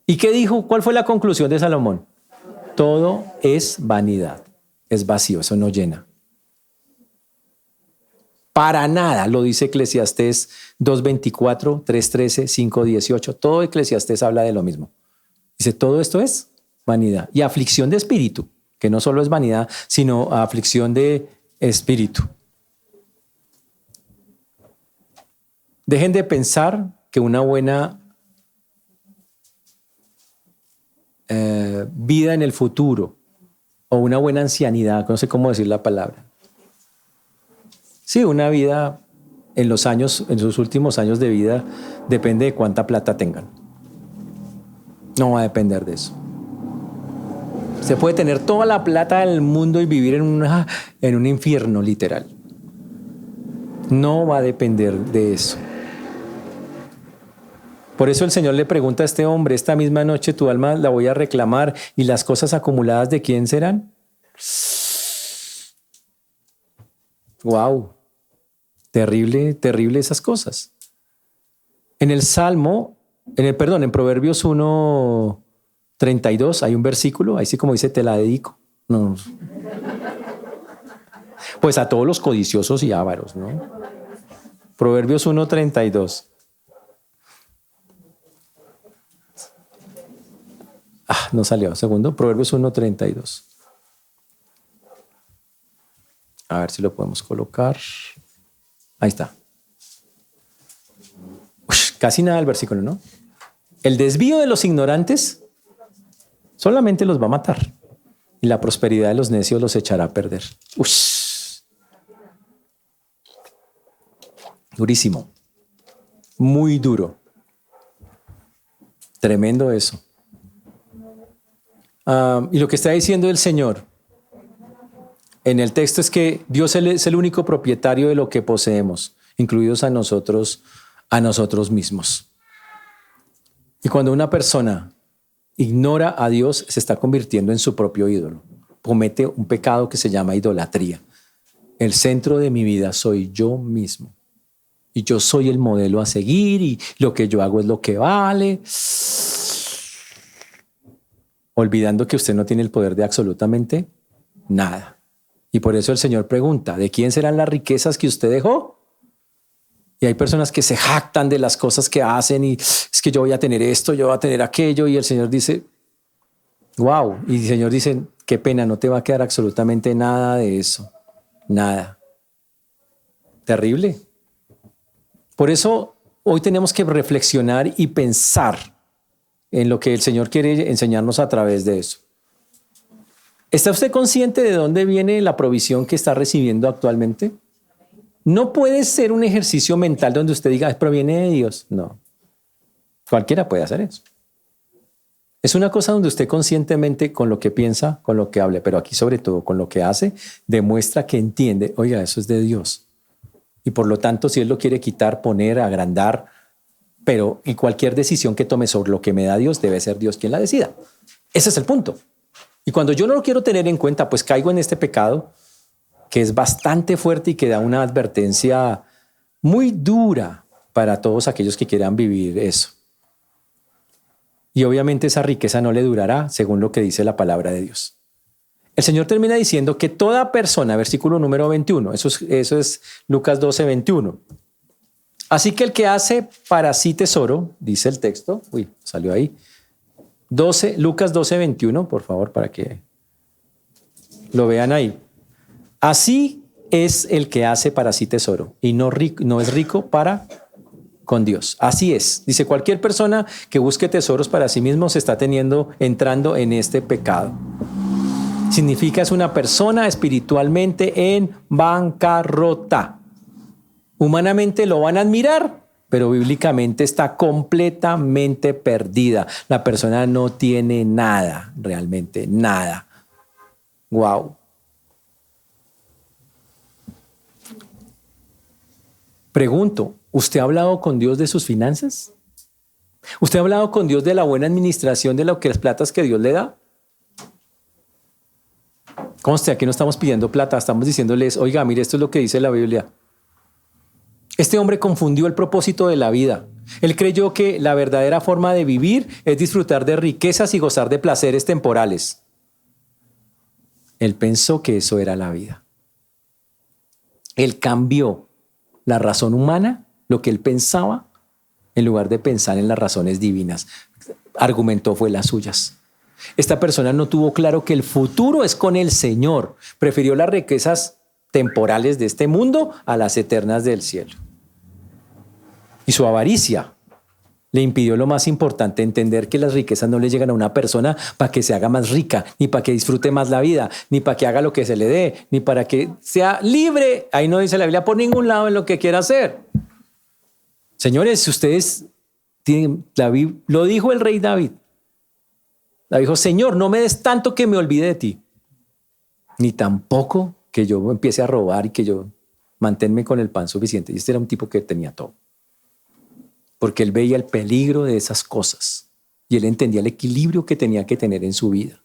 Speaker 1: ¿Y qué dijo? ¿Cuál fue la conclusión de Salomón? Todo es vanidad, es vacío, eso no llena. Para nada, lo dice Eclesiastés 2:24, 3:13, 5:18. Todo Eclesiastés habla de lo mismo. Dice, todo esto es vanidad y aflicción de espíritu, que no solo es vanidad, sino aflicción de espíritu. Dejen de pensar que una buena vida en el futuro o una buena ancianidad, no sé cómo decir la palabra. Sí, una vida en sus últimos años de vida, depende de cuánta plata tengan. No va a depender de eso. Se puede tener toda la plata del mundo y vivir en un infierno literal. No va a depender de eso. Por eso el Señor le pregunta a este hombre, esta misma noche tu alma la voy a reclamar y las cosas acumuladas ¿de quién serán? Wow. Terrible, terrible esas cosas. En Proverbios 1:32 hay un versículo, ahí sí como dice, te la dedico. No. Pues a todos los codiciosos y ávaros, ¿no? Proverbios 1:32. No salió. Segundo, Proverbios 1:32. A ver si lo podemos colocar. Ahí está. Casi nada el versículo, ¿no? El desvío de los ignorantes solamente los va a matar y la prosperidad de los necios los echará a perder. Durísimo. Muy duro. Tremendo eso. Y lo que está diciendo el Señor en el texto es que Dios es el único propietario de lo que poseemos, incluidos a nosotros mismos. Y cuando una persona ignora a Dios, se está convirtiendo en su propio ídolo. Comete un pecado que se llama idolatría. El centro de mi vida soy yo mismo. Y yo soy el modelo a seguir y lo que yo hago es lo que vale. Olvidando que usted no tiene el poder de absolutamente nada. Y por eso el Señor pregunta, ¿de quién serán las riquezas que usted dejó? Y hay personas que se jactan de las cosas que hacen y es que yo voy a tener esto, yo voy a tener aquello. Y el Señor dice, wow. Y el Señor dice, qué pena, no te va a quedar absolutamente nada de eso. Nada. Terrible. Por eso hoy tenemos que reflexionar y pensar en lo que el Señor quiere enseñarnos a través de eso. ¿Está usted consciente de dónde viene la provisión que está recibiendo actualmente? No puede ser un ejercicio mental donde usted diga, proviene de Dios. No. Cualquiera puede hacer eso. Es una cosa donde usted conscientemente, con lo que piensa, con lo que habla, pero aquí sobre todo con lo que hace, demuestra que entiende, oiga, eso es de Dios. Y por lo tanto, si Él lo quiere quitar, poner, agrandar, pero y cualquier decisión que tome sobre lo que me da Dios, debe ser Dios quien la decida. Ese es el punto. Y cuando yo no lo quiero tener en cuenta, pues caigo en este pecado que es bastante fuerte y que da una advertencia muy dura para todos aquellos que quieran vivir eso. Y obviamente esa riqueza no le durará, según lo que dice la palabra de Dios. el Señor termina diciendo que toda persona, versículo número 21, eso es Lucas 12, 21. Así que el que hace para sí tesoro, dice el texto, salió ahí, Lucas 12, 21, por favor, para que lo vean ahí. Así es el que hace para sí tesoro y no es rico para con Dios. Así es. Dice, cualquier persona que busque tesoros para sí mismo se está entrando en este pecado. Significa es una persona espiritualmente en bancarrota. Humanamente lo van a admirar, pero bíblicamente está completamente perdida. La persona no tiene nada, realmente nada. Wow. Pregunto, ¿usted ha hablado con Dios de sus finanzas? ¿Usted ha hablado con Dios de la buena administración de las platas que Dios le da? Conste, aquí no estamos pidiendo plata, estamos diciéndoles, oiga, mire, esto es lo que dice la Biblia. Este hombre confundió el propósito de la vida. Él creyó que la verdadera forma de vivir es disfrutar de riquezas y gozar de placeres temporales. Él pensó que eso era la vida. Él cambió la razón humana, lo que él pensaba, en lugar de pensar en las razones divinas. Argumentó fue las suyas. Esta persona no tuvo claro que el futuro es con el Señor. Prefirió las riquezas temporales de este mundo a las eternas del cielo. Y su avaricia le impidió lo más importante, entender que las riquezas no le llegan a una persona para que se haga más rica, ni para que disfrute más la vida, ni para que haga lo que se le dé, ni para que sea libre. Ahí no dice la Biblia por ningún lado en lo que quiera hacer. Señores, si ustedes tienen, lo dijo el rey David. David dijo, Señor, no me des tanto que me olvide de ti, ni tampoco que yo empiece a robar y que yo manténme con el pan suficiente. Y este era un tipo que tenía todo. Porque él veía el peligro de esas cosas y él entendía el equilibrio que tenía que tener en su vida.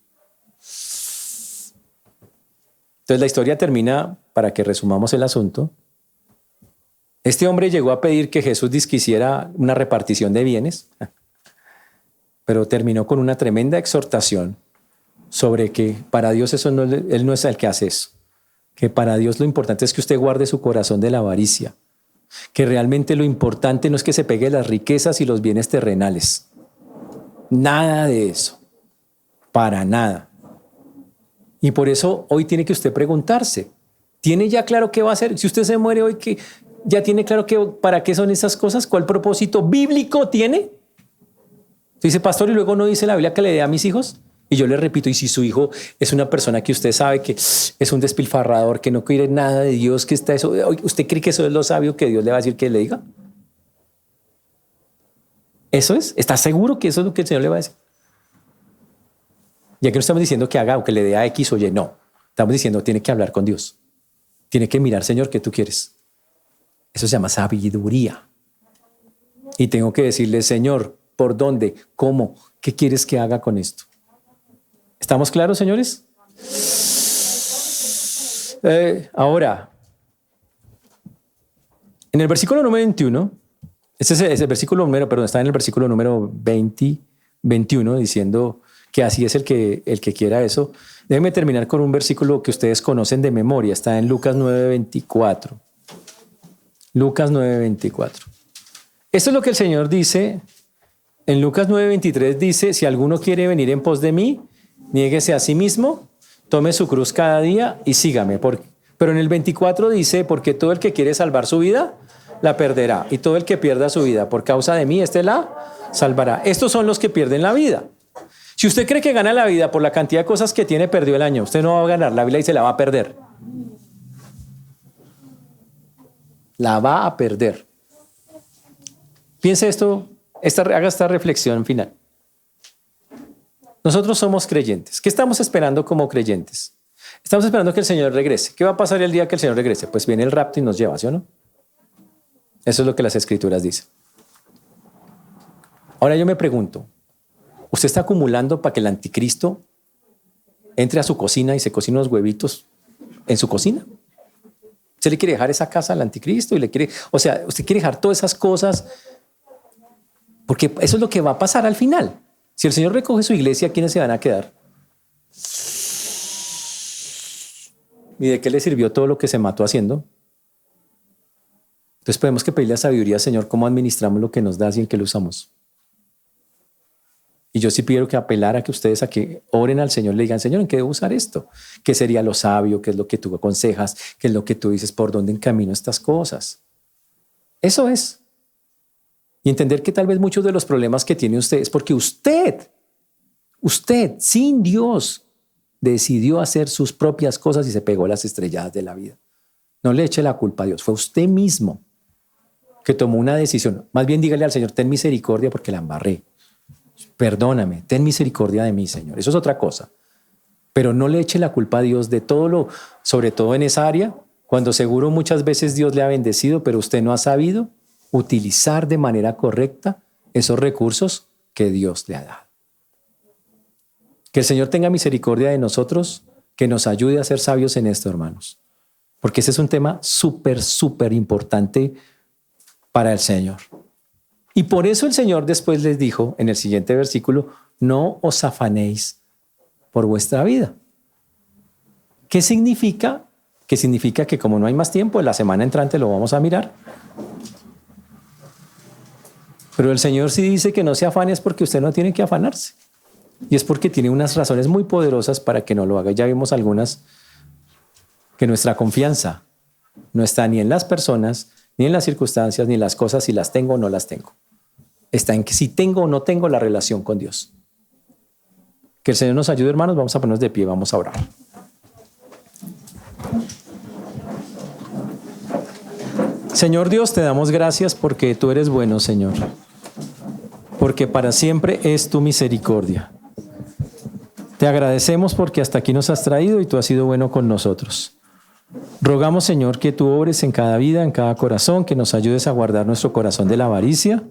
Speaker 1: Entonces la historia termina, para que resumamos el asunto. Este hombre llegó a pedir que Jesús hiciera una repartición de bienes, pero terminó con una tremenda exhortación sobre que para Dios Él no es el que hace eso. Que para Dios lo importante es que usted guarde su corazón de la avaricia. Que realmente lo importante no es que se pegue las riquezas y los bienes terrenales. Nada de eso. Para nada. Y por eso hoy tiene que usted preguntarse, ¿tiene ya claro qué va a hacer? Si usted se muere hoy, ¿ya tiene claro para qué son esas cosas? ¿Cuál propósito bíblico tiene? Dice, pastor, y luego no dice la Biblia que le dé a mis hijos. Y yo le repito, y si su hijo es una persona que usted sabe que es un despilfarrador, que no quiere nada de Dios, que está eso, ¿usted cree que eso es lo sabio que Dios le va a decir que le diga? ¿Eso es? ¿Está seguro que eso es lo que el Señor le va a decir? Ya que no estamos diciendo que haga o que le dé a X o Y, no. Estamos diciendo tiene que hablar con Dios. Tiene que mirar, Señor, ¿qué tú quieres? Eso se llama sabiduría. Y tengo que decirle, Señor, ¿por dónde? ¿Cómo? ¿Qué quieres que haga con esto? ¿Estamos claros, señores? Ahora, en el versículo número 21, ese es el versículo número, perdón, está en el versículo número 21, diciendo que así es el que quiera eso. Déjenme terminar con un versículo que ustedes conocen de memoria. Está en Lucas 9:24. Lucas 9:24. Esto es lo que el Señor dice. En Lucas 9:23 dice, si alguno quiere venir en pos de mí, niéguese a sí mismo, tome su cruz cada día y sígame. Pero en el 24 dice, porque todo el que quiere salvar su vida, la perderá. Y todo el que pierda su vida por causa de mí, la salvará. Estos son los que pierden la vida. Si usted cree que gana la vida por la cantidad de cosas que tiene, perdió el año. Usted no va a ganar la vida y se la va a perder. La va a perder. Piense esto, haga esta reflexión final. Nosotros somos creyentes. ¿Qué estamos esperando como creyentes? Estamos esperando que el Señor regrese. ¿Qué va a pasar el día que el Señor regrese? Pues viene el rapto y nos lleva, ¿sí o no? Eso es lo que las Escrituras dicen. Ahora yo me pregunto, ¿usted está acumulando para que el anticristo entre a su cocina y se cocine unos huevitos en su cocina? ¿Usted le quiere dejar esa casa al anticristo? ¿Usted quiere dejar todas esas cosas? Porque eso es lo que va a pasar al final. Si el Señor recoge su iglesia, ¿quiénes se van a quedar? ¿Y de qué le sirvió todo lo que se mató haciendo? Entonces tenemos que pedirle a sabiduría, Señor, cómo administramos lo que nos das y en qué lo usamos. Y yo sí quiero que apelar a que ustedes a que oren al Señor, le digan, Señor, ¿en qué debo usar esto? ¿Qué sería lo sabio? ¿Qué es lo que tú aconsejas? ¿Qué es lo que tú dices? ¿Por dónde encamino estas cosas? Eso es. Y entender que tal vez muchos de los problemas que tiene usted es porque usted, sin Dios, decidió hacer sus propias cosas y se pegó a las estrelladas de la vida. No le eche la culpa a Dios. Fue usted mismo que tomó una decisión. Más bien dígale al Señor, ten misericordia porque la embarré. Perdóname, ten misericordia de mí, Señor. Eso es otra cosa. Pero no le eche la culpa a Dios de todo lo, sobre todo en esa área, cuando seguro muchas veces Dios le ha bendecido, pero usted no ha sabido utilizar de manera correcta esos recursos que Dios le ha dado. Que el Señor tenga misericordia de nosotros, que nos ayude a ser sabios en esto, hermanos. Porque ese es un tema súper importante para el Señor. Y por eso el Señor después les dijo en el siguiente versículo, no os afanéis por vuestra vida. ¿Qué significa? Que significa que como no hay más tiempo, en la semana entrante lo vamos a mirar. Pero el Señor sí dice que no se afane es porque usted no tiene que afanarse. Y es porque tiene unas razones muy poderosas para que no lo haga. Ya vimos algunas, que nuestra confianza no está ni en las personas, ni en las circunstancias, ni en las cosas, si las tengo o no las tengo. Está en que si tengo o no tengo la relación con Dios. Que el Señor nos ayude, hermanos. Vamos a ponernos de pie, vamos a orar. Señor Dios, te damos gracias porque tú eres bueno, Señor. Porque para siempre es tu misericordia. Te agradecemos porque hasta aquí nos has traído y tú has sido bueno con nosotros. Rogamos, Señor, que tú obres en cada vida, en cada corazón, que nos ayudes a guardar nuestro corazón de la avaricia,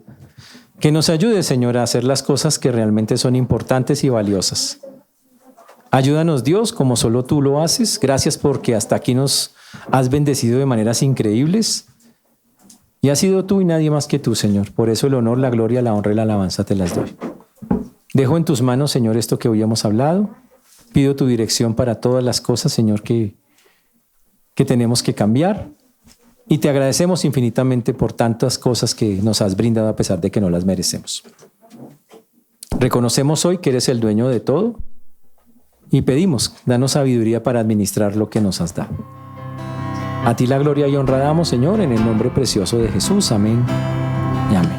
Speaker 1: que nos ayudes, Señor, a hacer las cosas que realmente son importantes y valiosas. Ayúdanos, Dios, como solo tú lo haces. Gracias porque hasta aquí nos has bendecido de maneras increíbles. Y has sido tú y nadie más que tú, Señor. Por eso el honor, la gloria, la honra y la alabanza te las doy. Dejo en tus manos, Señor, esto que hoy hemos hablado. Pido tu dirección para todas las cosas, Señor, que tenemos que cambiar. Y te agradecemos infinitamente por tantas cosas que nos has brindado a pesar de que no las merecemos. Reconocemos hoy que eres el dueño de todo y pedimos, danos sabiduría para administrar lo que nos has dado. A ti la gloria y honra damos, Señor, en el nombre precioso de Jesús. Amén y amén.